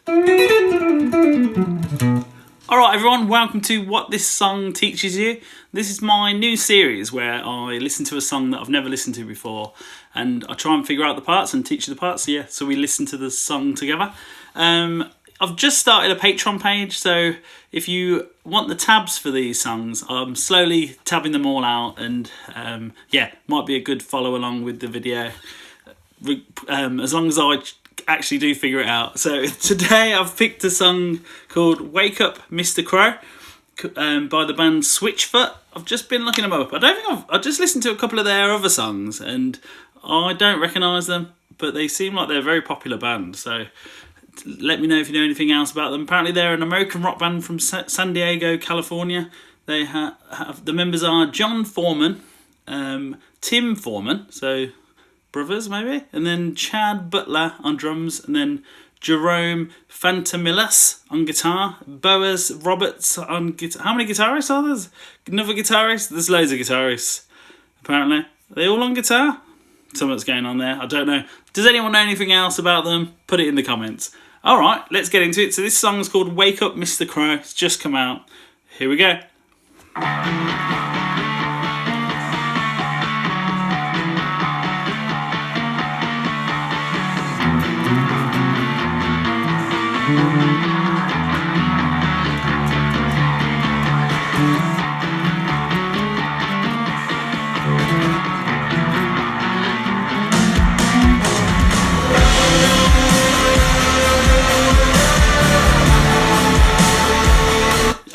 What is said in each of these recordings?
Alright everyone, welcome to What This Song Teaches You. This is my new series where I listen to a song that I've never listened to before and I try and figure out the parts and teach you the parts, so we listen to the song together. I've just started a Patreon page, so if you want the tabs for these songs, I'm slowly tabbing them all out and might be a good follow along with the video as long as I actually do figure it out. So today I've picked a song called Wake Up Mr. Crow by the band Switchfoot. I've just been looking them up. I've just listened to a couple of their other songs and I don't recognise them, but they seem like they're a very popular band, so let me know if you know anything else about them. Apparently they're an American rock band from San Diego, California. They have the members are John Foreman, Tim Foreman, so brothers maybe, and then Chad Butler on drums, and then Jerome Fantamillas on guitar, Boaz Roberts on guitar. How many guitarists are there? Another guitarist? There's loads of guitarists, apparently. Are they all on guitar? Something's going on there, I don't know. Does anyone know anything else about them? Put it in the comments. Alright, let's get into it. So this song's called Wake Up Mr. Crow. It's just come out. Here we go.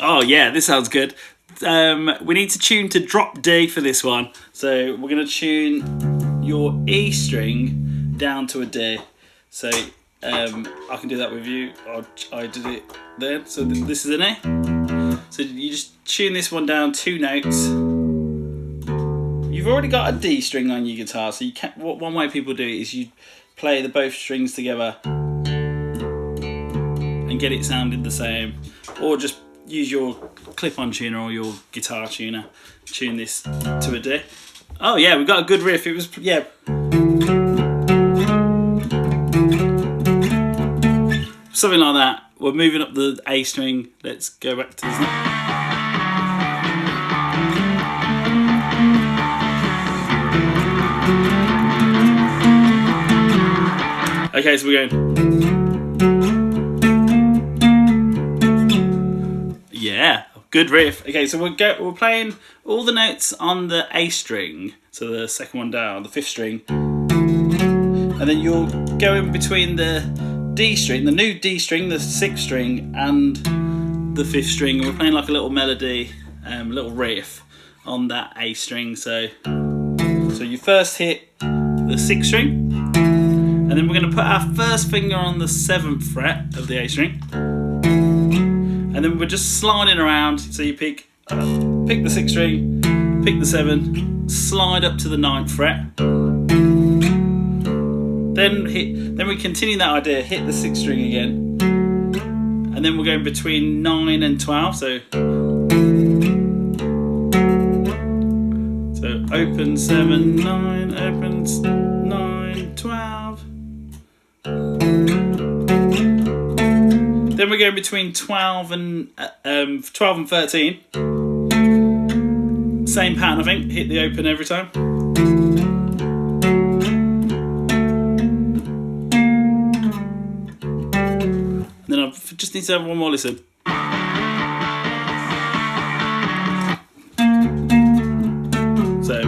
Oh yeah, this sounds good. We need to tune to drop D for this one. So we're going to tune your E string down to a D. So I can do that with you. I did it then. So this is an A. So you just tune this one down 2 notes. You've already got a D string on your guitar. So you can. One way people do it is you play the both strings together and get it sounding the same, or just use your clip-on tuner or your guitar tuner, tune this to a D. Oh yeah, we got a good riff. It was, yeah. Something like that. We're moving up the A string. Let's go back to this. Okay, so we're going. Yeah, good riff. Okay, so we're playing all the notes on the A string, so the second one down, the 5th string, and then you'll go in between the D string, the new D string, the 6th string, and the 5th string, and we're playing like a little melody, little riff on that A string. So you first hit the 6th string, and then we're going to put our first finger on the 7th fret of the A string. And then we're just sliding around, so you pick the 6th string, pick the 7, slide up to the 9th fret. Then we continue that idea, hit the 6th string again. And then we're going between 9 and 12, so open 7, 9, open 9, 12. Then we're going between 12 and 13. Same pattern, I think. Hit the open every time. And then I just need to have one more listen. So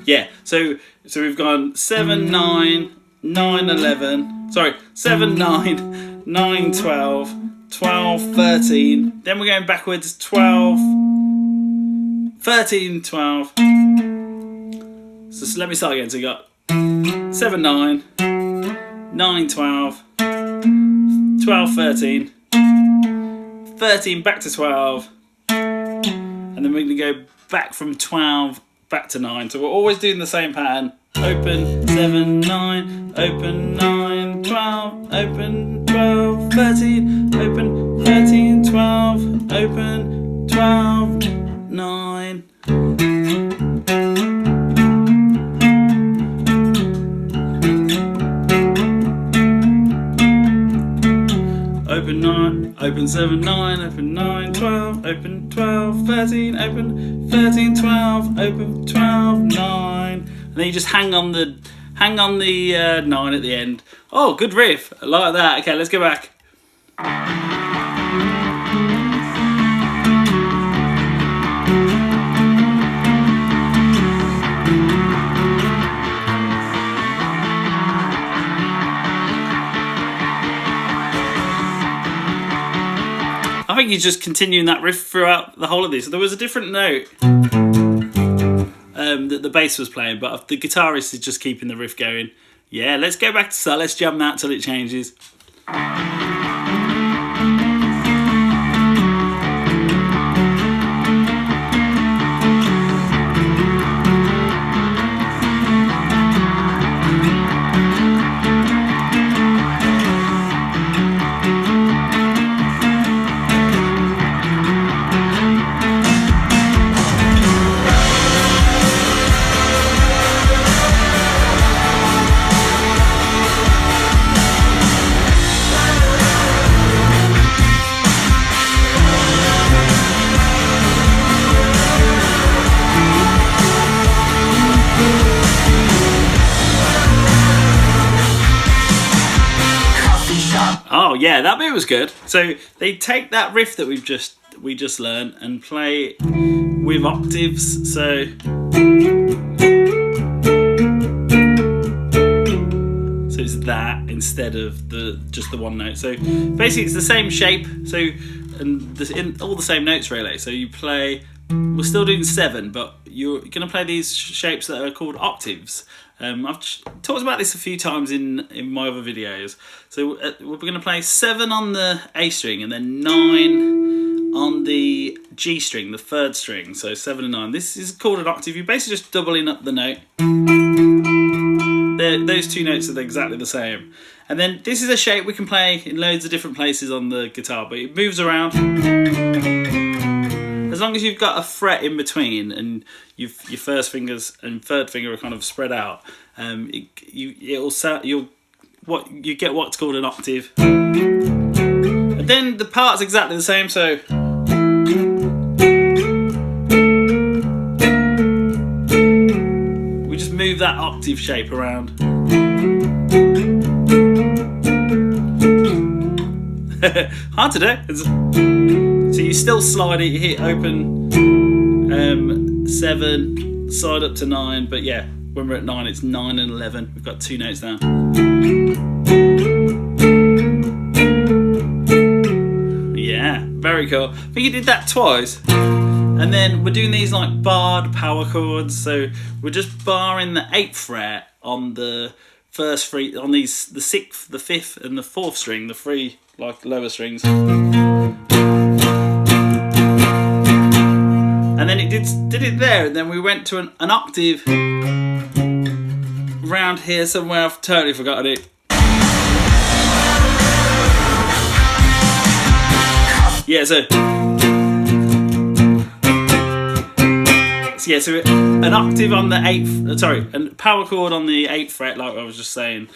yeah, so we've gone 7, 9, 9, 11, sorry, 7, 9, 9, 12, 12, 13, then we're going backwards, 12, 13, 12, so let me start again. So you got 7, 9, 9, 12, 12, 13, 13 back to 12, and then we're going to go back from 12 back to 9, so we're always doing the same pattern. Open 7, 9, open 9, 12, open 12, 13, open 13, 12, open 12, 9. open 7, 9, open 9, 12, open 12, 13, open 13, 12, open 12, 9. And then you just hang on the 9 at the end. Oh, good riff. I like that. Okay, let's go back. I think he's just continuing that riff throughout the whole of this. So there was a different note that the bass was playing, but the guitarist is just keeping the riff going. Yeah, let's go back to start. Let's jam that till it changes. Oh yeah, that bit was good. So they take that riff that we just learned and play with octaves. So it's that instead of just the one note. So basically it's the same shape. So in all the same notes really. So you play. We're still doing 7, but you're going to play these shapes that are called octaves. I've talked about this a few times in my other videos. So we're going to play 7 on the A string and then 9 on the G string, the 3rd string. So 7 and 9. This is called an octave. You're basically just doubling up the note. Those two notes are exactly the same. And then this is a shape we can play in loads of different places on the guitar, but it moves around. As long as you've got a fret in between and your first fingers and 3rd finger are kind of spread out, you get what's called an octave. And then the part's exactly the same, so we just move that octave shape around. Hard to do. So you still slide it, you hit open 7, slide up to 9, but yeah, when we're at 9 it's 9 and 11. We've got 2 notes down. Yeah, very cool. I think you did that twice. And then we're doing these like barred power chords, so we're just barring the 8th fret on the first 3, on these, the 6th, the 5th and the 4th string, the 3 like lower strings. And then it did it there, and then we went to an octave round here somewhere. I've totally forgotten it. Yeah, so an octave on the 8th, sorry, a power chord on the 8th fret, like I was just saying.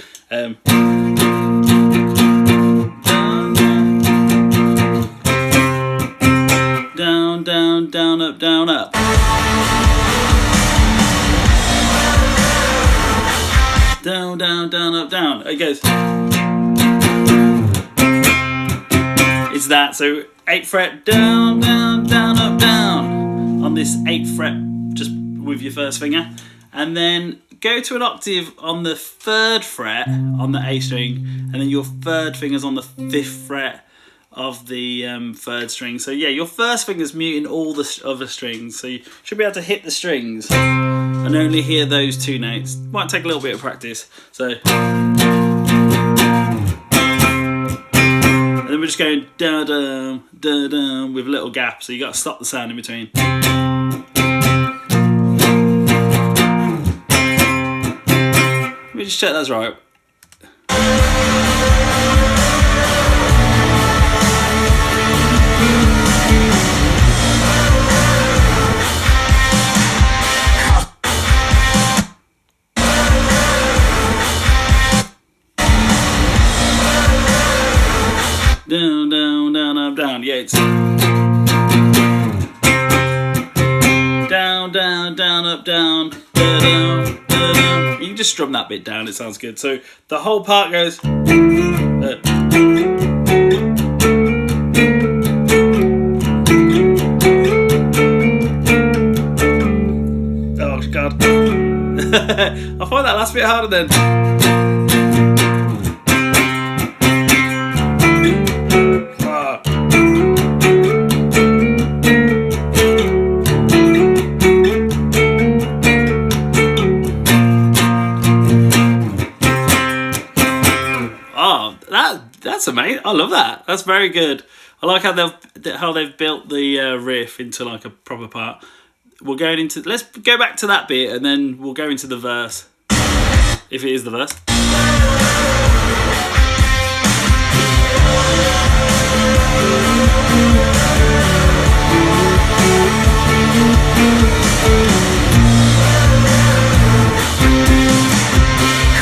Down, down, down, up, down, up. Down, down, down, up, down. It goes. It's that. So 8th fret, down, down, down, up, down. On this 8th fret, just with your first finger. And then go to an octave on the 3rd fret on the A string. And then your 3rd finger's on the 5th fret of the 3rd string. So yeah, your first finger's muting all the other strings, so you should be able to hit the strings and only hear those 2 notes. Might take a little bit of practice. So and then we're just going da da da da with a little gap, so you got to stop the sound in between. Let me just check that's right. Down, down, down, down. Yeah, it's down, down, down, up, down, down, down. You can just strum that bit down, it sounds good. So the whole part goes. Oh God. I find that last bit harder then. That's amazing. I love that. That's very good. I like how they've built the riff into like a proper part. We're going into. Let's go back to that bit and then we'll go into the verse. If it is the verse.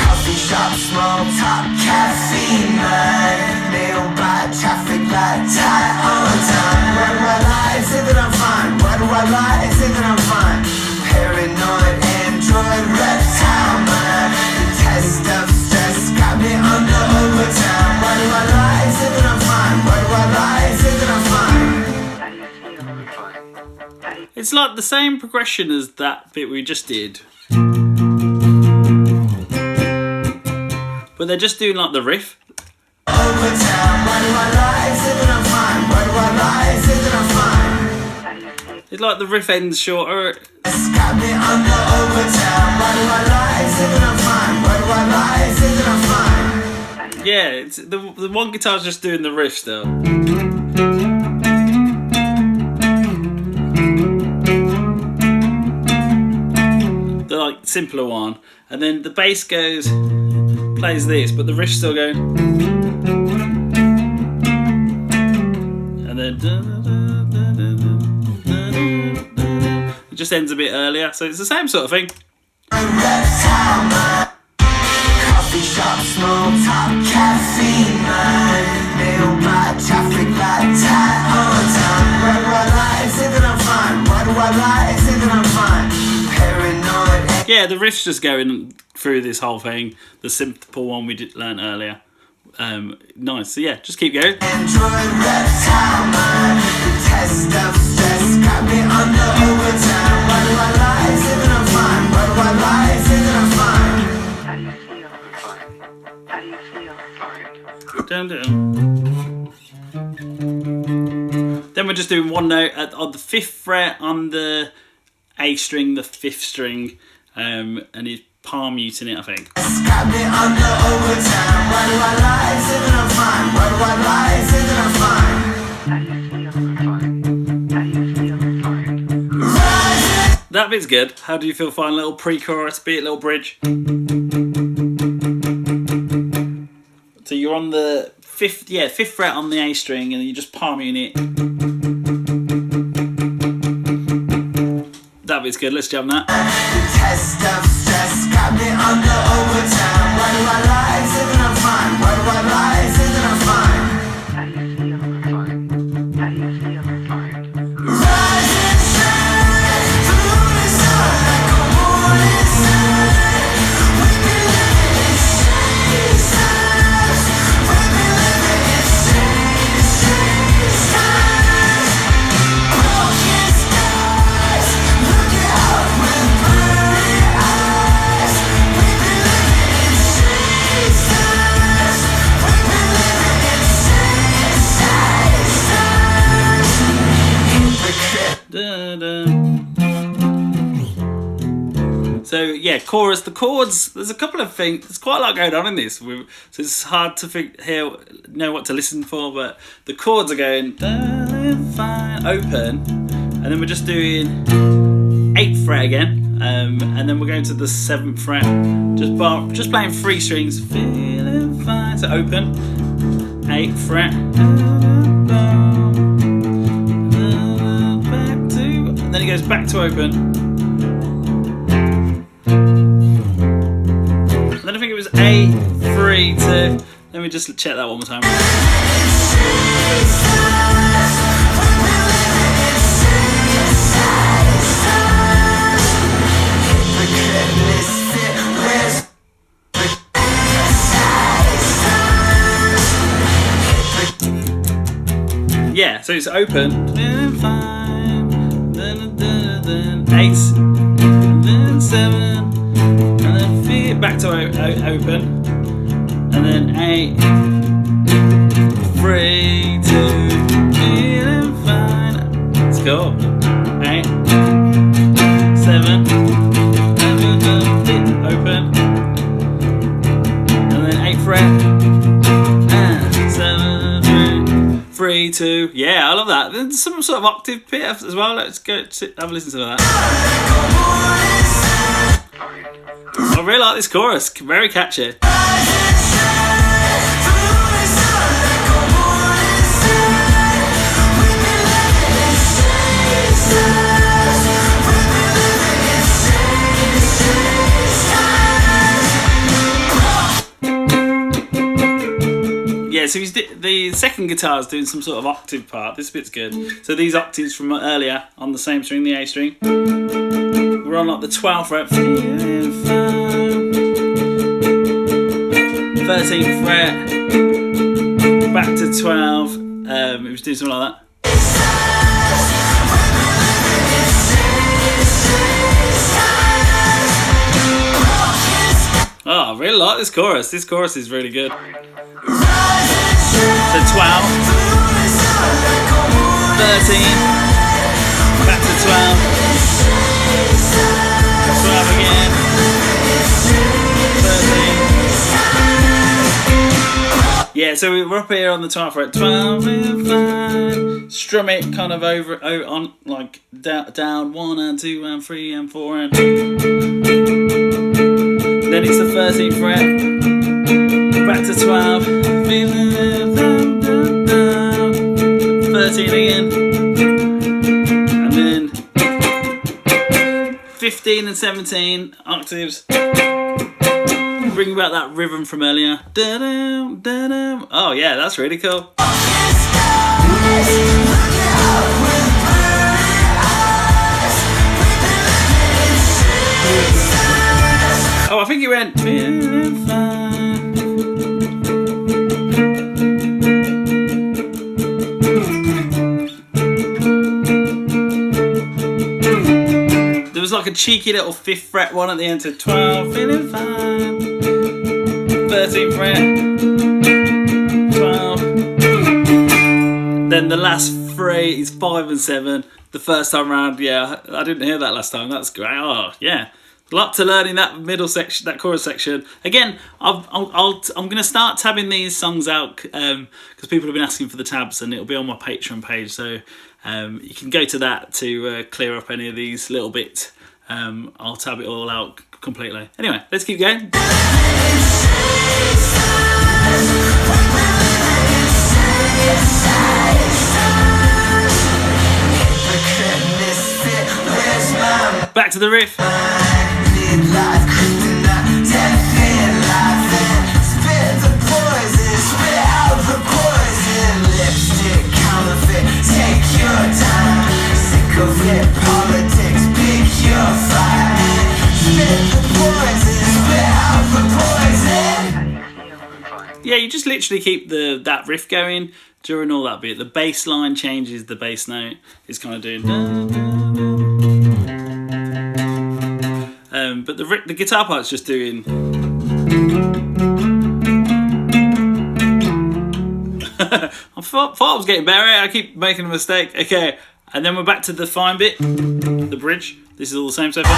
Coffee shop, small talk, caffeine line. Traffic light, tight on time. Why do I lie? Say that I'm fine. Why do I lie? Say that I'm fine. Paranoid android reptile mind. The test of stress got me under overtime. Why do I lie? Say that I'm fine. Why do I lie? Say that I'm fine. It's like the same progression as that bit we just did. But they're just doing like the riff. Overtime, why do I lie? Say that I'm fine. Why do I lie? Say that I'm fine. It's like the riff ends shorter. It's got me under overtime. Why do I lie? Say that I'm fine. Why do I lie? Say that I'm fine. Yeah, it's the one guitar's just doing the riff still. The like simpler one, and then the bass plays this, but the riff's still going. And then it just ends a bit earlier, so it's the same sort of thing. Coffee shop, small talk, caffeine line. Nailed by traffic light, tight on time. Why do I lie? Say that I'm fine. Why do I lie? Say that I'm fine. Paranoid. Yeah, the riff's just going through this whole thing. The simple one we learned earlier. Nice. So yeah, just keep going. Android reptile mind. The test of stress got me under overtime. Why do I lie? Say that I'm fine. Why do I lie? Say that I'm fine. How do you feel? Fine. How do you feel? Fine. Down, down. Then we're just doing one note on the 5th fret on the A string, the 5th string, and he's palm muting it, I think. It's got me under overtime. Why do I lie? Say that I'm fine. Why do I lie? Say that I'm fine. How do you feel? Fine. How do you feel? Fine. Rising. That bit's good. How do you feel? Fine. Little pre-chorus beat, little bridge. So you're on the 5th fret on the A string, and then you just palm muting it. That bit's good. Let's jam that. The test of stress got me under overtime. Why do I lie? Say that I'm fine. Why do I lie? Say that I'm fine. How do you feel? Fine. How do you feel? Fine. Rising sun, the moon is out like a morning sun. We be living in strange times. We be living in strange times. Broken skies, looking out with blurry eyes. We be living in strange times. We be living in strange times. Hypocrite. So yeah, chorus. The chords. There's a couple of things. There's quite a lot going on in this. So it's hard to know what to listen for. But the chords are going fine, open, and then we're just doing 8th fret again, and then we're going to the 7th fret. Just playing 3 strings. Feeling fine. So open, 8th fret. Back to, and then it goes back to open. And then I think it was 8, 3, 2. Let me just check that one more time. Yeah, so it's open. 8, then 7, and then feet back to open, and then 8, 3, 2, feeling fine. Let's go. 8, 7, open, and then 8 fret, and 7, 3, 2. Yeah, I love that. There's some sort of octave bit as well. Let's go have a listen to that. I really like this chorus. Very catchy. Yeah, so the second guitar is doing some sort of octave part. This bit's good. So these octaves from earlier on the same string, the A string. We're on like the 12th fret. 13th fret. Back to 12. It was doing something like that. Oh, I really like this chorus. This chorus is really good. So 12, 13, back to 12, 12 again, 13. Yeah, so we're up here on the 12th fret. 12 and 5. Strum it kind of over on like down 1 and 2 and 3 and 4 and. Then it's the 13th fret. Back to 12, 13 again, and then 15 and 17 octaves. Bring back that rhythm from earlier. Oh yeah, that's really cool. Oh, I think it went. There was like a cheeky little 5th fret one at the end to 12, feeling fine. 13th fret, 12. Then the last 3 is 5 and 7. The first time round, yeah, I didn't hear that last time. That's great. Oh, yeah. A lot to learn in that middle section, that chorus section. Again, I'm going to start tabbing these songs out because people have been asking for the tabs, and it'll be on my Patreon page. So you can go to that to clear up any of these little bits. I'll tab it all out completely. Anyway, let's keep going. Back to the riff. Yeah, you just literally keep that riff going during all that bit. The bass line changes the bass note. It's kind of doing. But the guitar part's just doing. I thought I was getting better. I keep making a mistake. Okay, and then we're back to the fine bit, the bridge. This is all the same so far.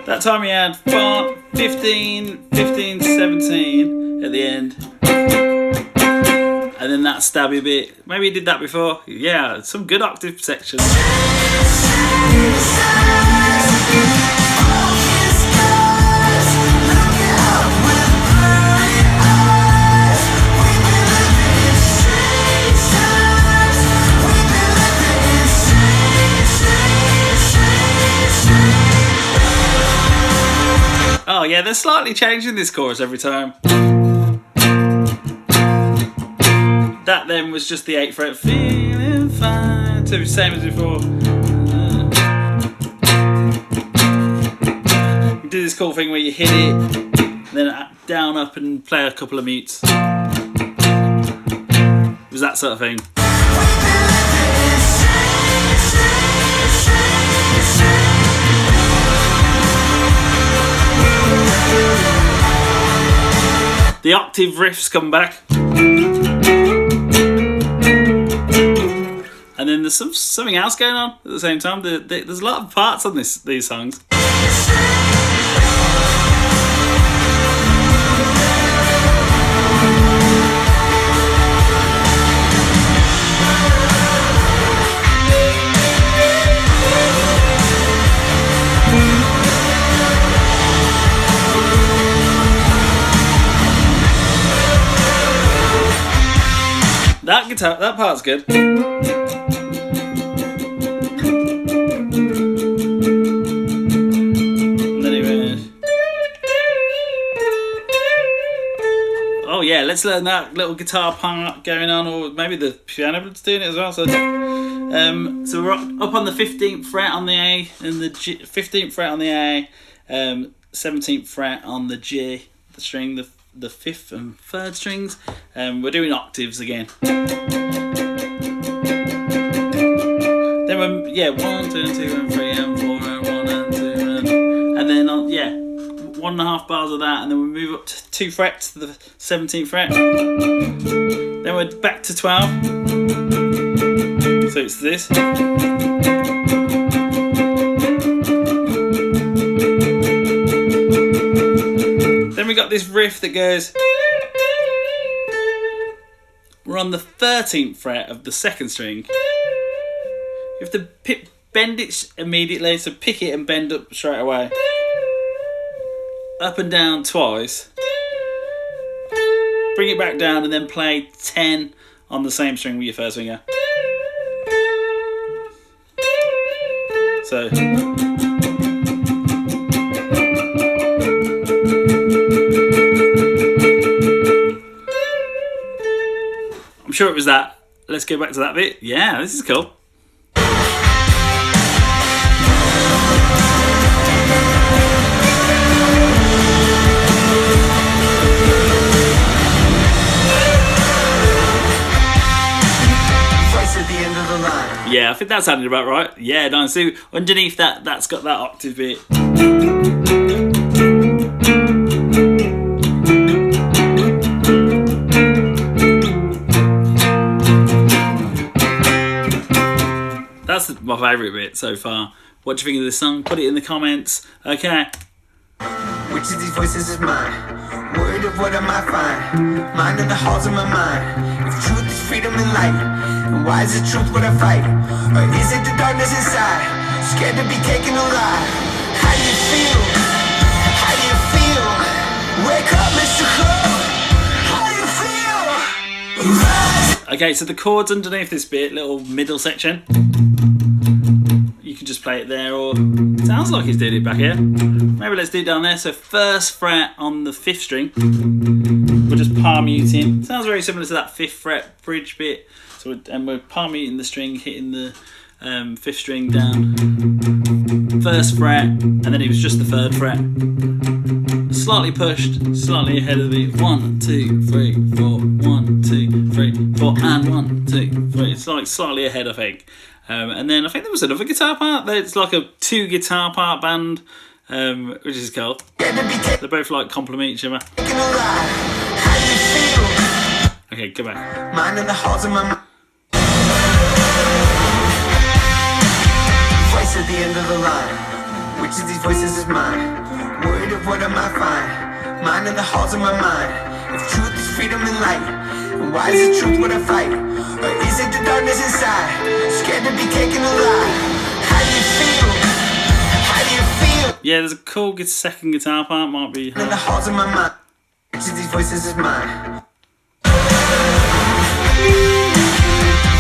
That time we had 15, 17 at the end. And then that stabby bit. Maybe he did that before. Yeah, some good octave sections. Oh yeah, they're slightly changing this chorus every time. That then was just the 8th fret, feeling fine. So same as before. You do this cool thing where you hit it, then down, up, and play a couple of mutes. It was that sort of thing. The octave riffs come back. And then there's something else going on at the same time. There's a lot of parts on these songs. That part's good. Oh yeah, let's learn that little guitar part going on, or maybe the piano's doing it as well. So we're up on the 15th fret on the A, and the G, 15th fret on the A, 17th fret on the G, the string, the 5th and 3rd strings. We're doing octaves again. Then we're 1, 2, 2, and 3, and 4, and 1, and 2, and then 1.5 bars of that, and then we move up to 2 frets to the 17th fret. Then we're back to 12. So it's this. Then we got this riff that goes. We're on the 13th fret of the 2nd string. You have to bend it immediately, so pick it and bend up straight away. Up and down twice. Bring it back down and then play 10 on the same string with your first finger. So. I'm sure it was that. Let's go back to that bit. Yeah, this is cool. Yeah, I think that sounded about right. Yeah, nice. So underneath that's got that octave bit. That's my favourite bit so far. What do you think of this song? Put it in the comments. Okay. Which of these voices is mine? Word of what am I find? Mind in the halls of my mind. If truth is freedom and light, and why is the truth what I fight? Or is it the darkness inside? Scared to be taken alive. How do you feel? How do you feel? Wake up, Mr. Crow. How do you feel? Rise. Okay, so the chords underneath this bit, little middle section. You can just play it there, or it sounds like he's doing it back here. Maybe let's do it down there. So 1st fret on the 5th string. We're just palm muting. Sounds very similar to that 5th fret bridge bit. So we're palm muting the string, hitting the 5th string down. 1st fret, and then it was just the 3rd fret. Slightly pushed, slightly ahead of the beat. 1, 2, 3, 4. 1, 2, 3, 4, and 1, 2, 3. It's like slightly ahead, I think. And then I think there was another guitar part. It's like a 2 guitar part band, which is cool. They both like complement each other. Okay, go back. Mind in the halls of my mind. Voice at the end of the line. Which of these voices is mine? Word of what am I find? Mind in the halls of my mind. If truth is freedom and light, And why is the truth what I fight? Or is it the darkness inside? Scared to be taken alive. How do you feel? How do you feel? Yeah, there's a cool second guitar part, might be. In the halls of my mind, which of these voices is mine?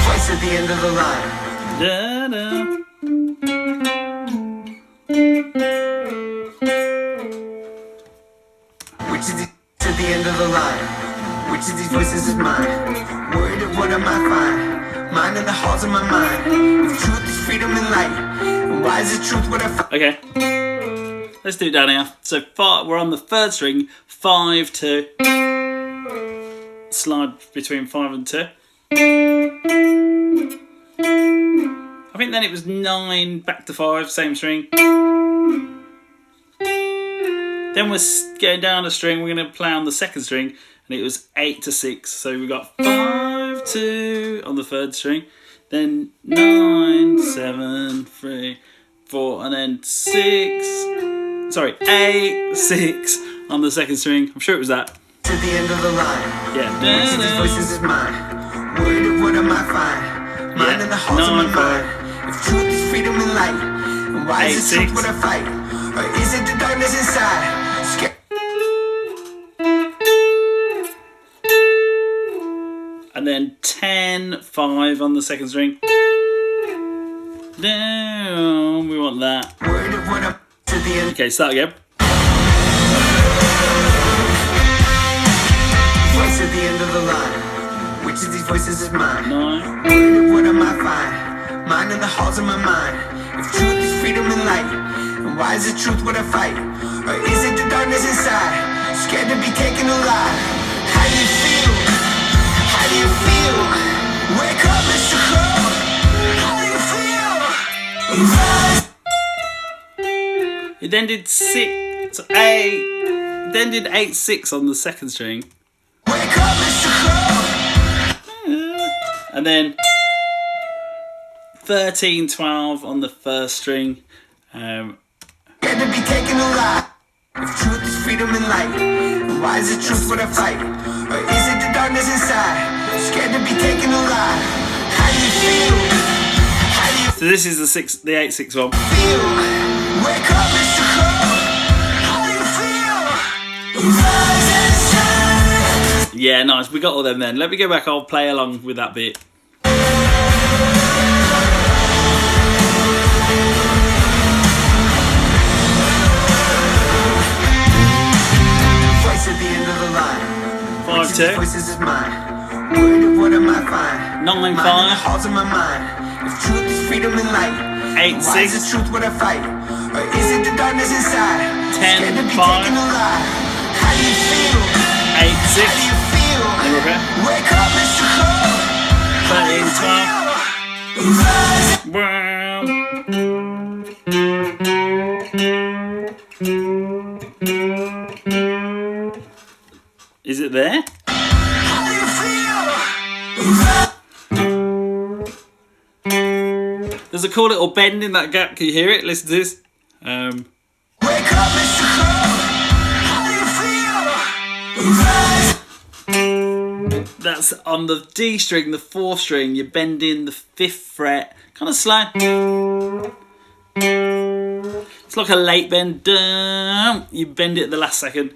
Voice at the end of the line. Da-da. Which of these at the end of the line? Which of these voices is mine? Worried of what I might find. Mine in the halls of my mind. If truth is freedom and light, and why is the truth what I find? Okay, let's do it down here. So we're on the third string, 5, 2. Slide between 5 and 2. I think then it was 9 back to 5, same string. Then we're getting down a string, we're going to play on the second string, and it was 8 to 6. So we got 5, 2 on the third string, then 9, 7, 3, 4, and then 6. Sorry, 8, 6 on the second string. I'm sure it was that. To the end of the line. Yeah. Which of these voices is mine? Worried of what I might find. Mine in the halls of my 9, 5. mind. If truth is freedom and light, and why 8, is the truth 6. what I fight? Or is it the darkness inside? Scared. And then 10, 5 on the second string. Down, we want that. Worried of what I'm to the end. Okay, start again. Voice at the end of the line. Which of these voices is mine? 9. Worried of what I might find. Mine in the halls of my mind. If truth is freedom and light, and why is the truth what I fight? Or is it the darkness inside? Scared to be taken alive. How do you feel? How do you feel? Wake up, Mr. Crow. How do you feel? Rise. It then did 6, 8. Then did 8, 6 on the second string. Wake up, Mr. Crow. And then 13, 12 on the first string. Scared to be taken alive. If truth is freedom and light, and why is the truth what I fight? Or is it the darkness inside? Scared to be taken alive. How do you feel? How do you So this is the 8, 6 one. feel? Wake up, Mr. Crow. How do you feel? Rise and shine. Yeah, nice. We got all them then. Let me go back. I'll play along with that bit. Voice at the end of the line. 5, 2. Voices is mine. Worried of what I might find. 9, Mine in the 5. halls of my mind. If truth is freedom and light, 8, why is 6. the truth what I fight? Or is it the darkness inside? 10, Scared to be 5. taken alive. How do you feel? 8, 6. How do you feel? Okay. Wake up, Mr. Crow. 13, 12. Rise. Wow. Is it there? How do you feel? There's a cool little bend in that gap. Can you hear it? Listen to this. Wake up, Mr. Crow. How do you feel? Rise. That's on the D string, the 4th string. You're bending the 5th fret. Kind of slow. It's like a late bend. You bend it at the last second.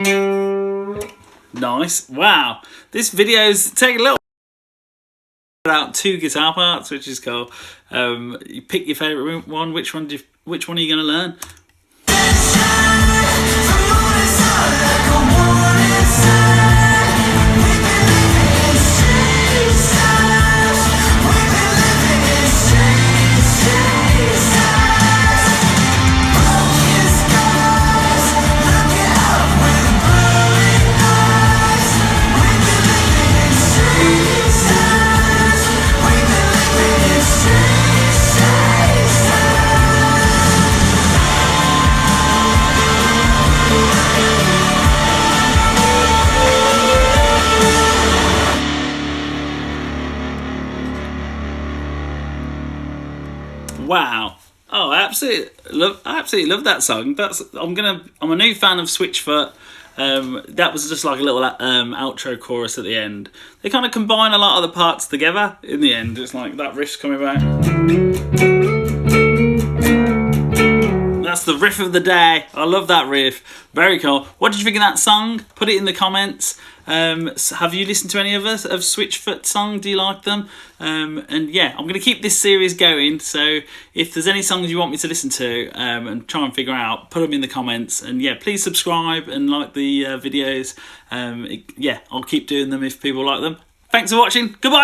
Nice. Wow. This video's taking a little out 2 guitar parts, which is cool. You pick your favourite one. Which one are you going to learn? Wow. Oh, I absolutely love that song. I'm a new fan of Switchfoot. That was just like a little outro chorus at the end. They kind of combine a lot of the parts together in the end. It's like that riff's coming back. That's the riff of the day. I love that riff. Very cool. What did you think of that song? Put it in the comments. Have you listened to any of Switchfoot song? Do you like them? And yeah, I'm going to keep this series going. So if there's any songs you want me to listen to and try and figure out, put them in the comments. And yeah, please subscribe and like the videos. Yeah, I'll keep doing them if people like them. Thanks for watching. Goodbye.